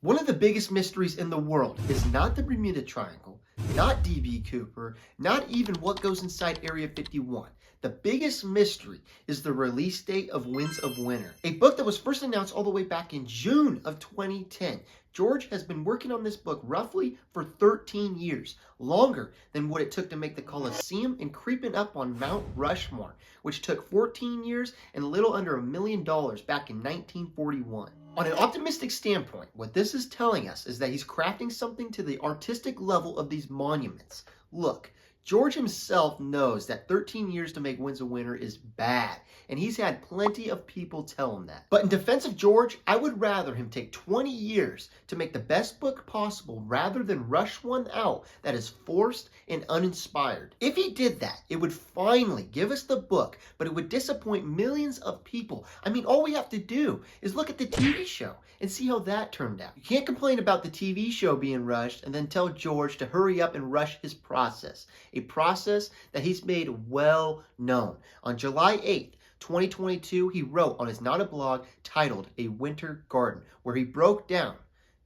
One of the biggest mysteries in the world is not the Bermuda Triangle, not D.B. Cooper, not even what goes inside Area 51. The biggest mystery is the release date of Winds of Winter, a book that was first announced all the way back in June of 2010. George has been working on this book roughly for 13 years, longer than what it took to make the Colosseum and creeping up on Mount Rushmore, which took 14 years and a little under $1 million back in 1941. On an optimistic standpoint, what this is telling us is that he's crafting something to the artistic level of these monuments. Look, George himself knows that 13 years to make Winds of Winter is bad, and he's had plenty of people tell him that. But in defense of George, I would rather him take 20 years to make the best book possible rather than rush one out that is forced and uninspired. If he did that, it would finally give us the book, but it would disappoint millions of people. I mean, all we have to do is look at the TV show and see how that turned out. You can't complain about the TV show being rushed and then tell George to hurry up and rush his process. A process that he's made well known. On July 8th, 2022, he wrote on his Not a Blog titled A Winter Garden, where he broke down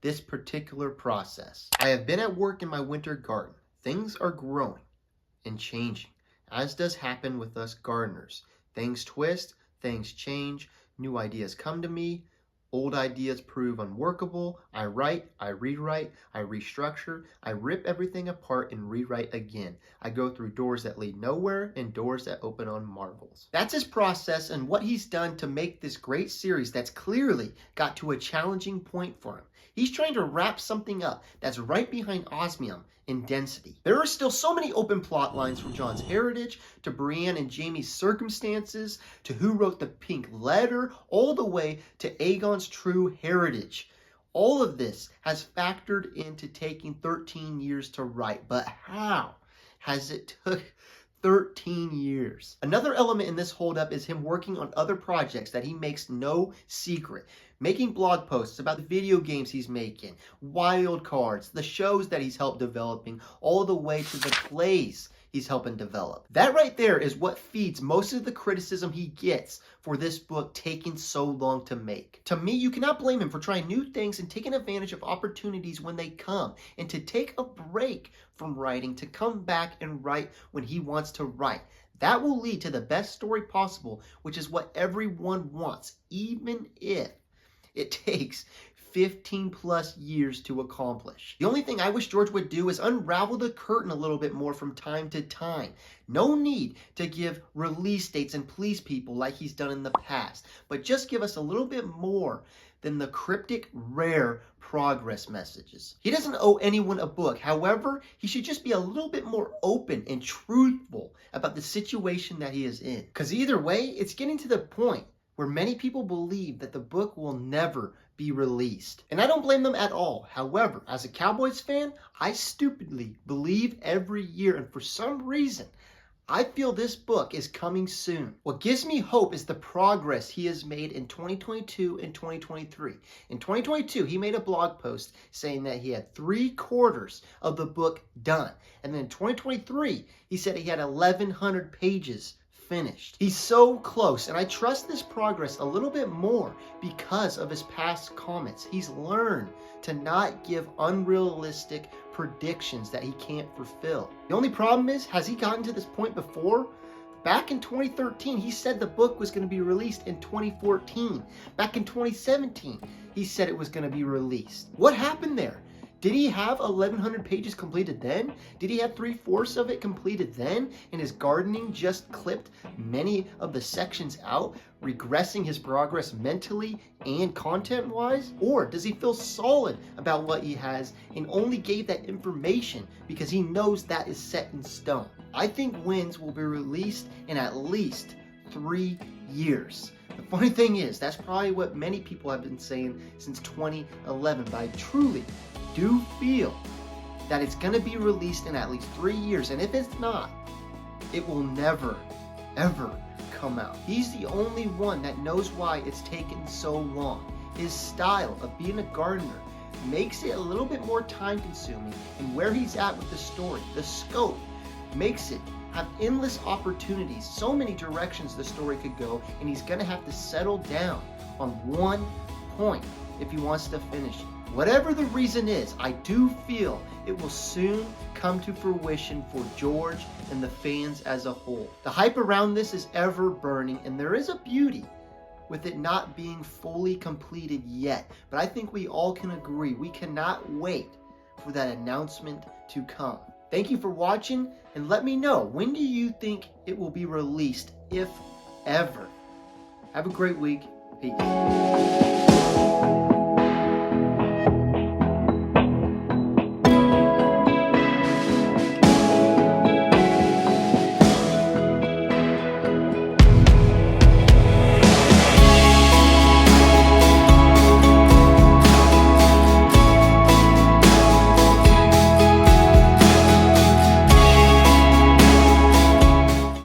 this particular process. I have been at work in my winter garden. Things are growing and changing, as does happen with us gardeners. Things twist, things change, new ideas come to me. Old ideas prove unworkable. I write, I rewrite, I restructure, I rip everything apart and rewrite again. I go through doors that lead nowhere and doors that open on marvels. That's his process and what he's done to make this great series that's clearly got to a challenging point for him. He's trying to wrap something up that's right behind osmium in density. There are still so many open plot lines, from John's heritage to Brienne and Jaime's circumstances to who wrote the pink letter, all the way to Aegon's true heritage. All of this has factored into taking 13 years to write, but how has it took 13 years? Another element in this holdup is him working on other projects that he makes no secret. Making blog posts about the video games he's making, wild cards, the shows that he's helped developing, all the way to the plays he's helping develop. That right there is what feeds most of the criticism he gets for this book taking so long to make. To me, you cannot blame him for trying new things and taking advantage of opportunities when they come, and to take a break from writing to come back and write when he wants to write. That will lead to the best story possible, which is what everyone wants, even if it takes 15 plus years to accomplish. The only thing I wish George would do is unravel the curtain a little bit more from time to time. No need to give release dates and please people like he's done in the past, but just give us a little bit more than the cryptic, rare progress messages. He doesn't owe anyone a book. However, he should just be a little bit more open and truthful about the situation that he is in. Because either way, it's getting to the point where many people believe that the book will never be released. And I don't blame them at all. However, as a Cowboys fan, I stupidly believe every year, and for some reason, I feel this book is coming soon. What gives me hope is the progress he has made in 2022 and 2023. In 2022, he made a blog post saying that he had 3/4 of the book done. And then in 2023, he said he had 1,100 pages finished. He's so close, and I trust this progress a little bit more because of his past comments. He's learned to not give unrealistic predictions that he can't fulfill. The only problem is, has he gotten to this point before? Back in 2013, he said the book was going to be released in 2014. Back in 2017, he said it was going to be released. What happened there? Did he have 1,100 pages completed then? Did he have 3/4 of it completed then? And his gardening just clipped many of the sections out, regressing his progress mentally and content-wise? Or does he feel solid about what he has and only gave that information because he knows that is set in stone? I think Winds will be released in at least 3 years. The funny thing is, that's probably what many people have been saying since 2011, but I truly do feel that it's going to be released in at least 3 years, and if it's not, it will never, ever come out. He's the only one that knows why it's taken so long. His style of being a gardener makes it a little bit more time consuming, and where he's at with the story, the scope, makes it have endless opportunities, so many directions the story could go, and he's going to have to settle down on one point if he wants to finish it. Whatever the reason is, I do feel it will soon come to fruition for George and the fans as a whole. The hype around this is ever burning, and there is a beauty with it not being fully completed yet. But I think we all can agree we cannot wait for that announcement to come. Thank you for watching, and let me know, when do you think it will be released, if ever? Have a great week. Peace.